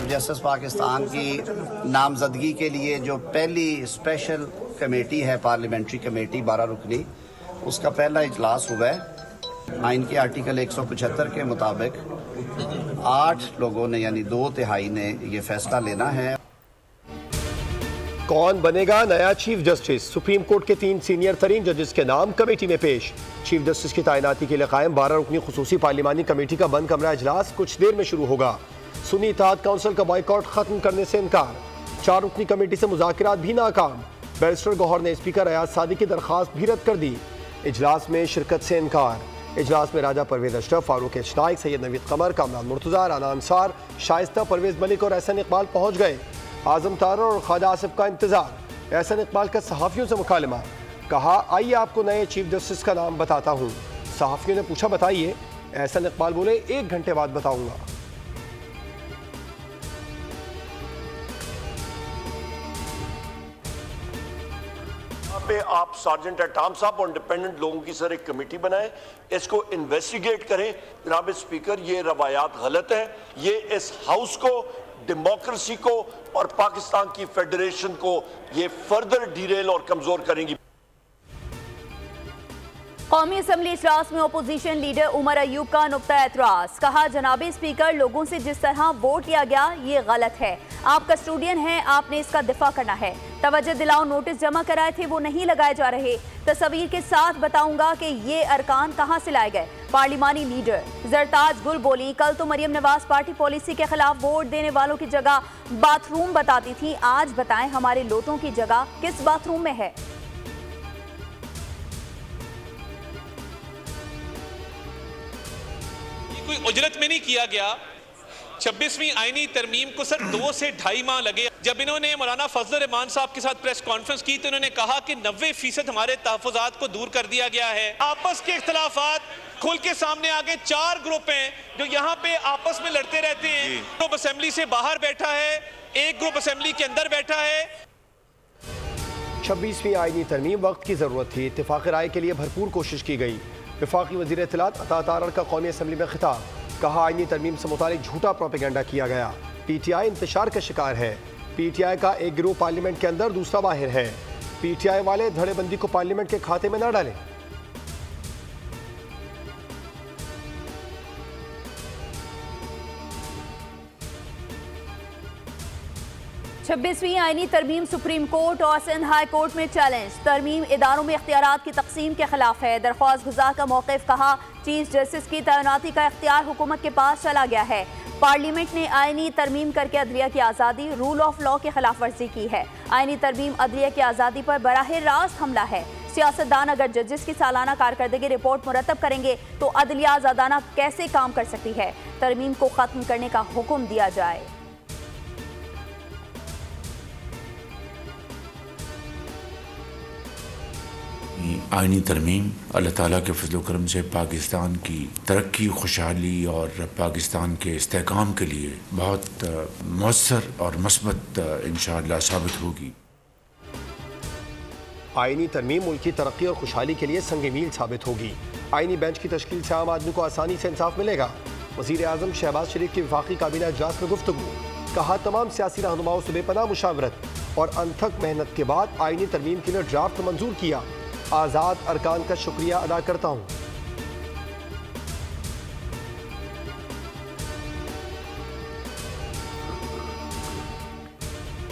Justice Pakistan की नामजदगी के लिए जो पहली स्पेशल कमेटी है, पार्लियामेंट्री कमेटी 12 रुकनी, उसका पहला इजलास हुआ है। आइन के आर्टिकल 175 के मुताबिक 8 लोगों ने यानी 2/3 ने ये फैसला लेना है। कौन बनेगा नया चीफ जस्टिस? सुप्रीम कोर्ट के 3 सीनियर तरीन जजेस के नाम कमेटी में पेश। चीफ जस्टिस की तैनाती के लिए कायम 12 रुकनी खुसूसी पार्लिमानी कमेटी का बंद कमरा इजलास कुछ देर में शुरू होगा। सुन्नी इत्तेहाद काउंसिल का बॉयकॉट खत्म करने से इनकार। 4 रुकनी कमेटी से मुज़ाकरात भी नाकाम। बैरिस्टर गौहर ने स्पीकर अयाज सादी की दरख्वास्त भी रद्द कर दी। इजलास में शिरकत से इनकार। इजलास में राजा परवेज अशरफ, फारूक एच नाइक, सैयद नवीद कमर, कामरान मुर्तजा, राना अंसार, शाइस्ता, परवेज मलिक और एहसन इकबाल पहुंच गए। आजम तारा और ख्वाजा आसिफ का इंतजार। एहसन इकबाल का सहाफ़ियों से मुकालमा। कहा, आइए आपको नए चीफ जस्टिस का नाम बताता हूँ। सहाफ़ियों ने पूछा, बताइए। एहसन इकबाल बोले, 1 घंटे बाद बताऊंगा। पे आप सार्जेंट एटाम साहब और इंडिपेंडेंट लोगों की सर एक कमेटी बनाएं, इसको इन्वेस्टिगेट करें। जनाब स्पीकर, ये रवायात गलत है। ये इस हाउस को, डेमोक्रेसी को और पाकिस्तान की फेडरेशन को ये फर्दर डिरेल और कमजोर करेंगी। कौमी असम्बली इजलास में अपोजिशन लीडर उमर अयूब का नुक्ता एतराज। कहा, जनाब स्पीकर, लोगों से जिस तरह वोट लिया गया ये गलत है। आप कस्टोडियन हैं, आपने इसका दिफा करना है। तवज्जो दिलाओ, नोटिस जमा कराए थे वो नहीं लगाए जा रहे। तस्वीर के साथ बताऊंगा कि ये अरकान कहां से लाए गए। पार्लिमानी लीडर जरताज गुल बोली, कल तो मरियम नवाज पार्टी पॉलिसी के खिलाफ वोट देने वालों की जगह बाथरूम बताती थी। आज बताएं हमारे लोटों की जगह किस बाथरूम में है। कोई उजरत में नहीं किया गया। 26वीं आईनी तरमीम को सर 2 से 2.5 माह लगे। जब इन्होंने मौलाना फजल रहमान साहब के साथ प्रेस कॉन्फ्रेंस की तो इन्होंने कहा कि 90% हमारे तहफ़्फ़ुज़ात को दूर कर दिया गया है। आपस के इख्तलाफात खुल के सामने आ गए। 4 ग्रुप हैं जो यहाँ पे आपस में लड़ते रहते हैं। ग्रुप असेंबली से बाहर बैठा है, एक ग्रुप असेंबली के अंदर बैठा है। 26वीं आईनी तरमीम वक्त की जरूरत थी। इत्तेफाक राय के लिए भरपूर कोशिश की गई। वफाकी वज़ीर इत्तलात अता तारर का कौमी असम्बली में खिताब। कहा, आईनी तरमीम से मुतालिक झूठा प्रोपेगेंडा किया गया। PTI इंतशार का शिकार है। PTI का एक गिरोह पार्लियामेंट के अंदर, दूसरा बाहर है। PTI वाले धड़ेबंदी को पार्लियामेंट के खाते में न डालें। 26वीं आईनी तरमीम सुप्रीम कोर्ट और सिंध हाई कोर्ट में चैलेंज। तरमीम इदारों में इख्तियारात की तकसीम के खिलाफ है। दरख्वास्त गुजार का मौक़िफ़। कहा, चीफ जस्टिस की तैनाती का इख्तियार हुकूमत के पास चला गया है। पार्लियामेंट ने आईनी तरमीम करके अदलिया की आज़ादी, रूल ऑफ लॉ की खिलाफ वर्जी की है। आईनी तरमीम अदलिया की आज़ादी पर बराह रास्त हमला है। सियासतदान अगर जजेस की सालाना कारकर्दगी रिपोर्ट मुरतब करेंगे तो अदलिया आज़ादाना कैसे काम कर सकती है। तरमीम को ख़त्म करने का हुक्म दिया जाए। आईनी तरमीम अल्लाह ताला के फजल करम से पाकिस्तान की तरक्की, खुशहाली और पाकिस्तान के इस्तेहकाम के लिए बहुत मौसर और मस्बत इंशाअल्लाह साबित होगी। आईनी तरमीम मुल्क की तरक्की और खुशहाली के लिए संग मील साबित होगी। आईनी बेंच की तश्कील से आम आदमी को आसानी से इंसाफ मिलेगा। वज़ीर आज़म शहबाज शरीफ की वफाकी काबीना इजलास में गुफ्तगू। कहा, तमाम सियासी रहनुमाओं से बेपनाह मुशावरत और अनथक मेहनत के बाद आईनी तरमीम के लिए ड्राफ्ट मंजूर किया। आज़ाद अरकान का शुक्रिया अदा करता हूँ।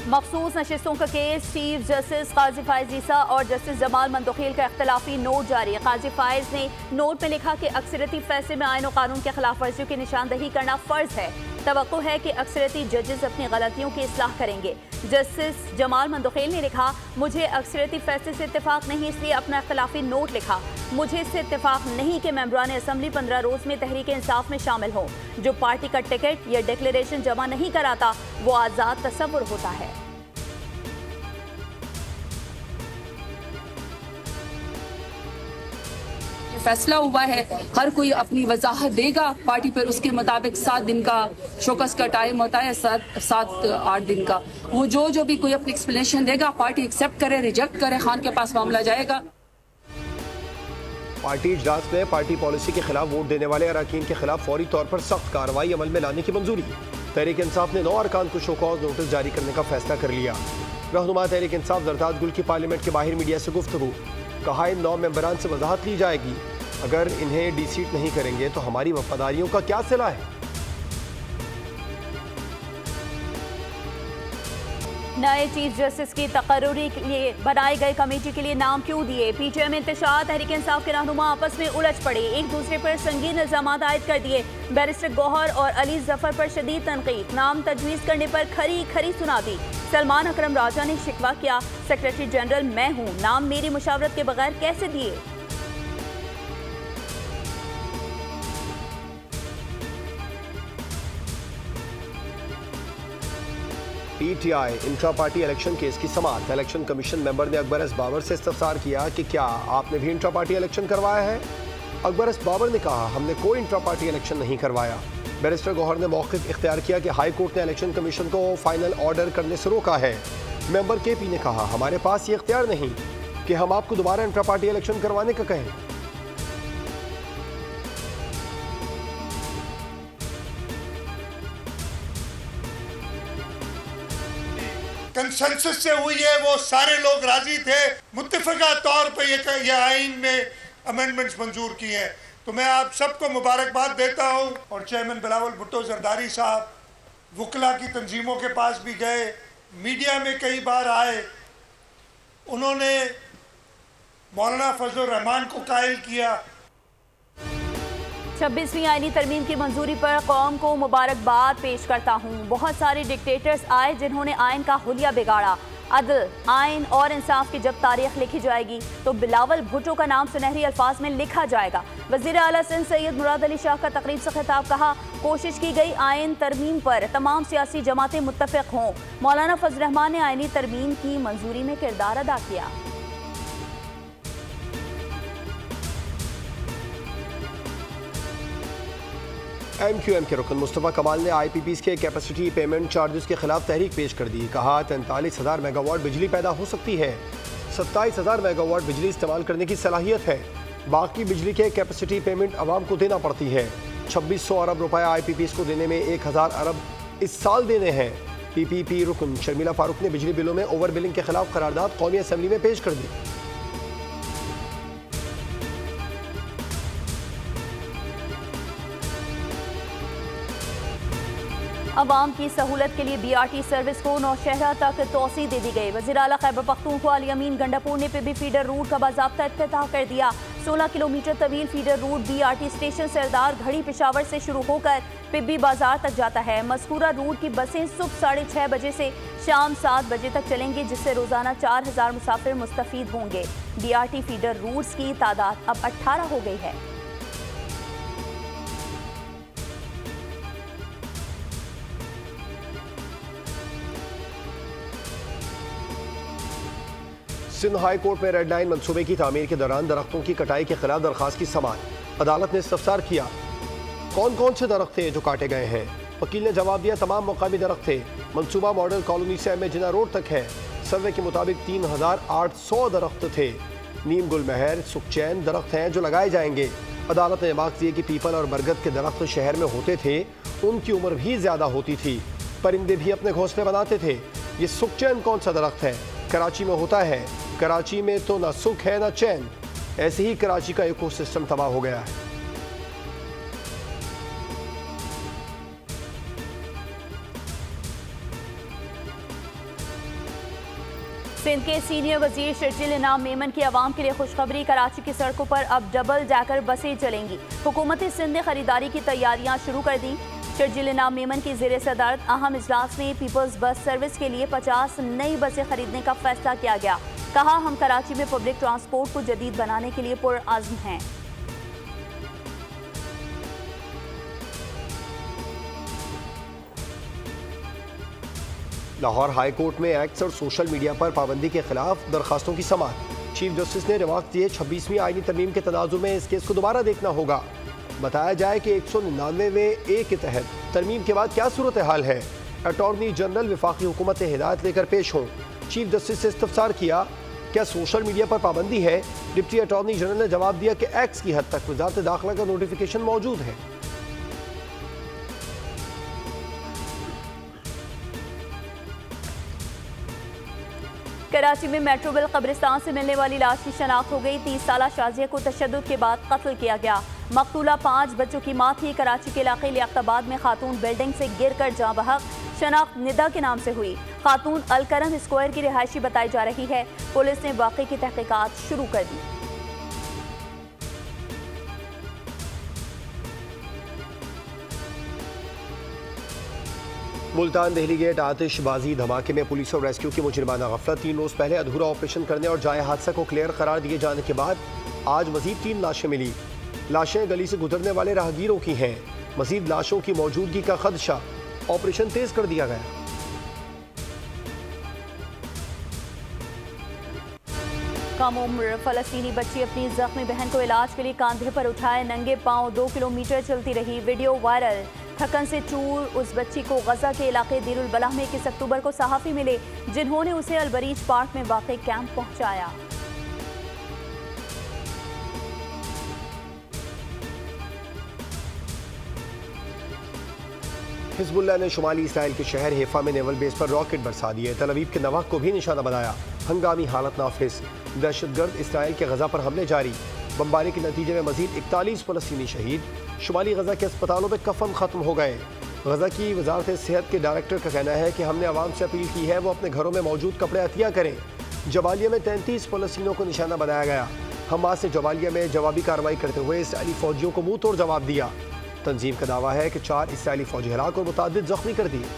मखसूस नशिस्तों का केस। चीफ जस्टिस काजी फायज ईसा और जस्टिस जमाल मंदोखेल का इख्तलाफी नोट जारी। काजी फायज ने नोट में लिखा कि अक्सरियती फैसले में आईन और कानून के खिलाफ वर्जियों की निशानदही करना फर्ज है। तवक्को है कि अक्सरियती जजेस अपनी गलतियों की इस्लाह करेंगे। जस्टिस जमाल मंदोखेल ने लिखा, मुझे अक्सरियती फैसले से इत्तेफाक नहीं, इसलिए अपना इख्तलाफी नोट लिखा। मुझे इससे इत्तेफाक नहीं कि मेंबरान असम्बली 15 रोज में तहरीक इंसाफ में शामिल हो। जो पार्टी का टिकट या डिक्लेरेशन जमा नहीं कराता वो आज़ाद तसव्वुर होता है। फैसला हुआ है, हर कोई अपनी वजाहत देगा पार्टी पर। उसके मुताबिक 7 दिन का शोकस का टाइम होता है, 7-8 दिन का। वो जो भी कोई अपनी एक्सप्लेनेशन देगा, पार्टी एक्सेप्ट करे रिजेक्ट करे, खान के पास मामला जाएगा। पार्टी इजलास में पार्टी पॉलिसी के खिलाफ वोट देने वाले अरकान के खिलाफ फौरी तौर पर सख्त कार्रवाई अमल में लाने की मंजूरी। तहरीक इंसाफ ने 9 अरकान को शो कॉज नोटिस जारी करने का फैसला कर लिया। रहनुमा तहरीक इंसाफ जरदाद गुल की पार्लियामेंट के बाहर मीडिया से गुफ्तगू, कहा इन 9 मेंबरान से वजाहत ली जाएगी, अगर इन्हें डिसीट नहीं करेंगे तो हमारी वफादारियों का क्या सिला है। नए चीफ जस्टिस की तकर्रुरी के लिए बनाई गई कमेटी के लिए नाम क्यों दिए? पीटीआई में इंतशार, तहरीक इंसाफ के रहनुमा आपस में उलझ पड़े, एक दूसरे पर संगीन इल्जामात आयद कर दिए। बैरिस्टर गौहर और अली जफर पर शदीद तनकीद, नाम तजवीज़ करने पर खरी सुना दी। सलमान अकरम राजा ने शिकवा किया, सेक्रेटरी जनरल मैं हूँ, नाम मेरी मुशावरत के बगैर कैसे दिए? PTI intra party election case की समाअत। इलेक्शन कमीशन मेंबर ने अकबर एस बाबर से इस्तफसार किया कि क्या आपने भी इंट्रा पार्टी इलेक्शन करवाया है? अकबर एस बाबर ने कहा हमने कोई इंट्रा पार्टी इलेक्शन नहीं करवाया। बैरिस्टर गौहर ने मौक़िफ़ इख्तियार किया कि हाई कोर्ट ने इलेक्शन कमीशन को फाइनल ऑर्डर करने से रोका है। मेंबर केपी ने कहा हमारे पास ये इख्तियार नहीं कि हम आपको दोबारा इंट्रा पार्टी इलेक्शन करवाने का कहें। कंसेंसस से हुई है, वो सारे लोग राजी थे, मुत्तफिका तौर पे ये आइन में अमेंडमेंट्स मंजूर किए हैं। तो मैं आप सबको मुबारकबाद देता हूँ। और चेयरमैन बिलावल भुट्टो जरदारी साहब वकला की तंजीमों के पास भी गए, मीडिया में कई बार आए, उन्होंने मौलाना फजलुर रहमान को कायल किया। 26वीं आईनी तरमीम की मंजूरी पर कौम को मुबारकबाद पेश करता हूँ। बहुत सारे डिक्टेटर्स आए जिन्होंने आइन का हुलिया बिगाड़ा। अदल, आइन और इंसाफ की जब तारीख लिखी जाएगी तो बिलावल भुट्टो का नाम सुनहरी अल्फाज में लिखा जाएगा। वज़ीर आला सिंध सैयद मुराद अली शाह का तकरीब से खिताब, कहा कोशिश की गई आइन तरमीम पर तमाम सियासी जमातें मुत्तफिक हों। मौलाना फजल रहमान ने आइनी तरमीम की मंजूरी में किरदार अदा किया। MQM के रुकन मुस्तफ़ा कमाल ने IPPs के कैपेसिटी पेमेंट चार्जेस के खिलाफ तहरीक पेश कर दी। कहा 43,000 मेगावाट बिजली पैदा हो सकती है, 27,000 मेगावाट बिजली इस्तेमाल करने की सलाहियत है, बाकी बिजली के कैपेसिटी पेमेंट आवाम को देना पड़ती है। 2600 अरब रुपया IPPs को देने में 1000 अरब इस साल देने हैं। PPP रुकन शर्मिला फारूक ने बिजली बिलों में ओवर बिलिंग के खिलाफ करारदाद कौमी असम्बली में पेश कर दी। अवाम की सहूलत के लिए BRT सर्विस को नौशहरा तक तोसी दे दी गई। वज़ीर आला खैबर पख्तूनख्वा अली अमीन गंडापुर ने PB फीडर रूट का बाज़ाब्ता इफ्तिताह कर दिया। 16 किलोमीटर तवील फीडर रूट BRT स्टेशन सरदार घड़ी पेशावर से शुरू होकर PB बाजार तक जाता है। मज़कूरा रूट की बसें सुबह 6:30 बजे से शाम 7 बजे तक चलेंगी, जिससे रोज़ाना 4000 मुसाफिर मुस्तफ़ीद होंगे। BRT फीडर रूट्स की तादाद अब 18 हो गई है। सिंध हाई कोर्ट में रेड लाइन मनसूबे की तामीर के दौरान दरख्तों की कटाई के खिलाफ दरखास्त की समाअत। अदालत ने इस्तफसार किया कौन कौन से दरख्त थे जो काटे गए हैं। वकील ने जवाब दिया तमाम मकामी दरख्त थे। मनसूबा मॉडल कॉलोनी से MA जिना रोड तक है। सर्वे के मुताबिक 3800 दरख्त थे। नीम गुलमहर सुखचैन दरख्त हैं जो लगाए जाएंगे। अदालत ने मार्क्स दिए कि पीपल और बरगद के दरख्त शहर में होते थे, उनकी उम्र भी ज्यादा होती थी, परिंदे भी अपने घोंसले बनाते थे। ये सुखचैन कौन सा दरख्त है? कराची में होता है। कराची में तो ना सुख है ना चैन। ऐसे ही कराची का इकोसिस्टम तबाह हो गया है। सिंध के सीनियर वजीर शर्जील इनाम मेमन की आवाम के लिए खुशखबरी। कराची की सड़कों पर अब डबल डेकर बसें चलेंगी। हुकूमत सिंध ने खरीदारी की तैयारियां शुरू कर दी। शर्जील इनाम मेमन की ज़ेर सदारत अहम इजलास में पीपल्स बस सर्विस के लिए 50 नई बसें खरीदने का फैसला किया गया। कहा हम कराची में पब्लिक ट्रांसपोर्ट को जदीद बनाने के लिए पुरअज़्म हैं। लाहौर हाई कोर्ट में एक्ट्स और सोशल मीडिया पर पाबंदी के खिलाफ दरखास्तों की समाअत। चीफ जस्टिस ने रिमार्क दिए 26वीं आईनी तरमीम के तनाजुर में इस केस को दोबारा देखना होगा। बताया जाए कि 199 ए के तहत तरमीम के बाद क्या सूरत हाल है। अटॉर्नी जनरल वफाकी हुकूमत से हिदायत लेकर पेश हों। चीफ जस्टिस से इस्तफसार किया क्या सोशल मीडिया पर पाबंदी है। डिप्टी अटॉर्नी जनरल ने जवाब दिया कि एक्ट्स की हद तक वजारत दाखिला का नोटिफिकेशन मौजूद है। कराची में मेट्रो बिल कब्रिस्तान से मिलने वाली लाश की शनाख्त हो गई। 30 साला शाजिया को तशद्दुद के बाद कत्ल किया गया। मकतूला 5 बच्चों की मां थी। कराची के इलाके लियाकताबाद में खातून बिल्डिंग से गिरकर जाँ बहक। शनाख्त निदा के नाम से हुई। खातून अलकरम स्क्वायर की रिहायशी बताई जा रही है। पुलिस ने वाक़े की तहकीकात शुरू कर दी। मुल्तान दहली गेट आतिशबाजी धमाके में पुलिस और रेस्क्यू की मुजरिमाना गफलत। 3 रोज पहले अधूरा ऑपरेशन करने और जाए हादसा को क्लियर करार दिए जाने के बाद आज मजीद 3 लाशें मिली। लाशें गली से गुजरने वाले राहगीरों की हैं। मजीद लाशों की मौजूदगी का खदशा। ऑपरेशन तेज कर दिया गया। कम उम्र फलस्तीनी बच्ची अपनी जख्मी बहन को इलाज के लिए कांधे पर उठाए नंगे पांव 2 किलोमीटर चलती रही। Video viral. थकन से चूर उस बच्ची को गजा के इलाके दीरुल बलाह में 21 अक्टूबर को सहाफ़ी मिले, जिन्होंने उसे अलबरीज पार्क में वाक़ई कैंप पहुंचाया। हिज़्बुल्लाह ने शुमाली इसराइल के शहर हेफा में नेवल बेस पर रॉकेट बरसा दिए। तल अवीव के नवाक को भी निशाना बनाया। हंगामी हालत नाफिस। दहशतगर्द इसराइल के गजा पर हमले जारी। बमबारी के नतीजे में मजीद 41 फलस्तीनी शहीद। शुमाली गजा के अस्पतालों में कफन खत्म हो गए। गजा की वजारत सेहत के डायरेक्टर का कहना है कि हमने आवाम से अपील की है वो अपने घरों में मौजूद कपड़े अतिया करें। जबालिया में 33 फलस्तीनों को निशाना बनाया गया। हमास ने जबालिया में जवाबी कार्रवाई करते हुए इसराइली फौजियों को मुंह तोड़ जवाब दिया। तंजीम का दावा है कि 4 इसराइली फौजी हलाक और मुतादिद जख्मी कर दिए।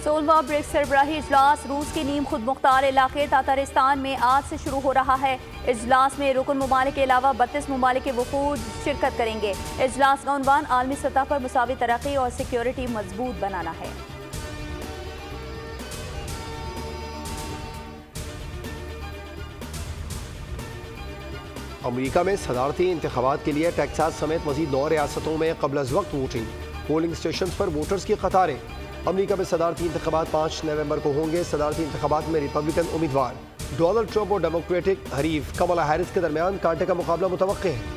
सोलवा ब्रिक्स सरबराही इजलास रूस के नीम खुद मुख्तार इलाके तातारिस्तान में आज से शुरू हो रहा है। इजलास में रुकन ममालिक के अलावा 32 ममालिक के वफूद शिरकत करेंगे। इजलास का उन्वान आलमी सतह पर मुसावी तरक्की और सिक्योरिटी मजबूत बनाना है। अमेरिका में सदारती इंतखाबात के लिए टेक्सास समेत मजीद 9 रियासतों में क़ब्ल अज़ वक्त वोटिंग। पोलिंग स्टेशन पर वोटर्स की कतारें। अमेरिका में सदारती इंतखाबात 5 नवंबर को होंगे। सदारती इंतखाबात में रिपब्लिकन उम्मीदवार डोनाल्ड ट्रंप और डेमोक्रेटिक हरीफ कमला हैरिस के दरमियान कांटे का मुकाबला मुतवक्के है।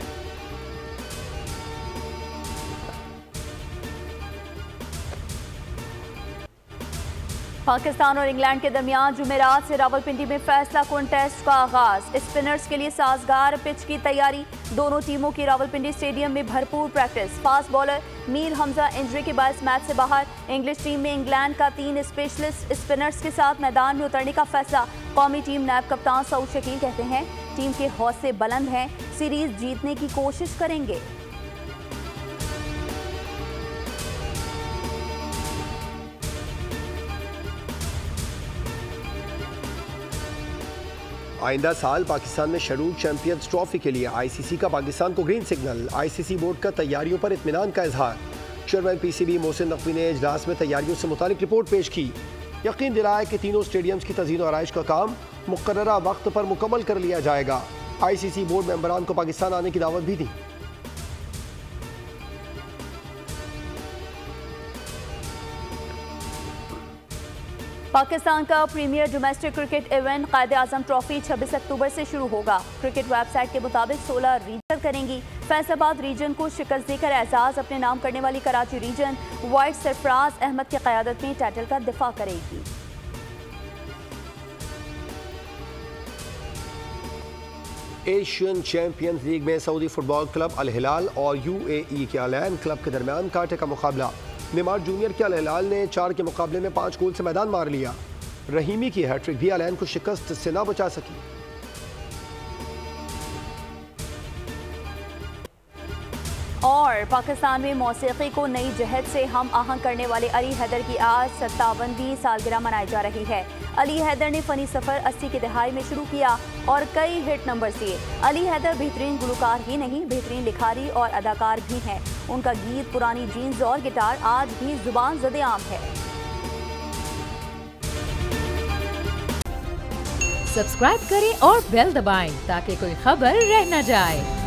पाकिस्तान और इंग्लैंड के दरमियान जुमेरात से रावलपिंडी में फैसला कुन टेस्ट का आगाज। स्पिनर्स के लिए साजगार पिच की तैयारी। दोनों टीमों की रावलपिंडी स्टेडियम में भरपूर practice. Fast bowler Mir Hamza injury के बायस मैच से बाहर। इंग्लिश टीम में इंग्लैंड का 3 स्पेशलिस्ट स्पिनर्स के साथ मैदान में उतरने का फैसला। कौमी टीम नायब कप्तान सऊद शकील कहते हैं टीम के हौसले बुलंद हैं, सीरीज जीतने की कोशिश करेंगे। आइंदा साल पाकिस्तान में शेड्यूल्ड चैंपियंस ट्रॉफी के लिए आईसीसी का पाकिस्तान को ग्रीन सिग्नल। आईसीसी बोर्ड का तैयारियों पर इत्मीनान का इजहार। चेयरमैन पीसीबी मोहसिन नकवी ने इजलास में तैयारियों से मुतालिक रिपोर्ट पेश की। यकीन दिलाया कि तीनों स्टेडियम्स की तज़ीन और आराइश का काम मुकर्ररा वक्त पर मुकम्मल कर लिया जाएगा। आईसीसी बोर्ड मेंबरान को पाकिस्तान आने की दावत भी दी। पाकिस्तान का premier domestic cricket event Quaid-e-Azam trophy 26 अक्टूबर से शुरू होगा। क्रिकेट वेबसाइट के मुताबिक 16 रीजन करेंगी। फैसलाबाद रीजन को शिकस्त देकर एजाज अपने नाम करने वाली कराची रीजन वाइट सरफराज अहमद की क़यादत में टाइटल का दिफा करेगी। एशियन चैंपियंस लीग में सऊदी फुटबॉल क्लब अल हिलाल और यूएई के अलैन क्लब के दरमियान कांटे का मुकाबला। नेमार जूनियर के अल हिलाल ने 4 के मुकाबले में 5 गोल से मैदान मार लिया। रहीमी की हैट्रिक भी अलैन को शिकस्त से न बचा सकी। और पाकिस्तान में मौसीकी को नई जहत से हम आहंग करने वाले अली हैदर की आज 57वीं सालगिरह मनाई जा रही है। अली हैदर ने फनी सफ़र 80 की दहाई में शुरू किया और कई हिट नंबर दिए। अली हैदर बेहतरीन गुलकार ही नहीं, बेहतरीन लिखारी और अदाकार भी हैं। उनका गीत, पुरानी जीन्स और गिटार आज भी जुबान ज़दे आम है। सब्सक्राइब करें और बेल दबाएं ताकि कोई खबर रह न जाए।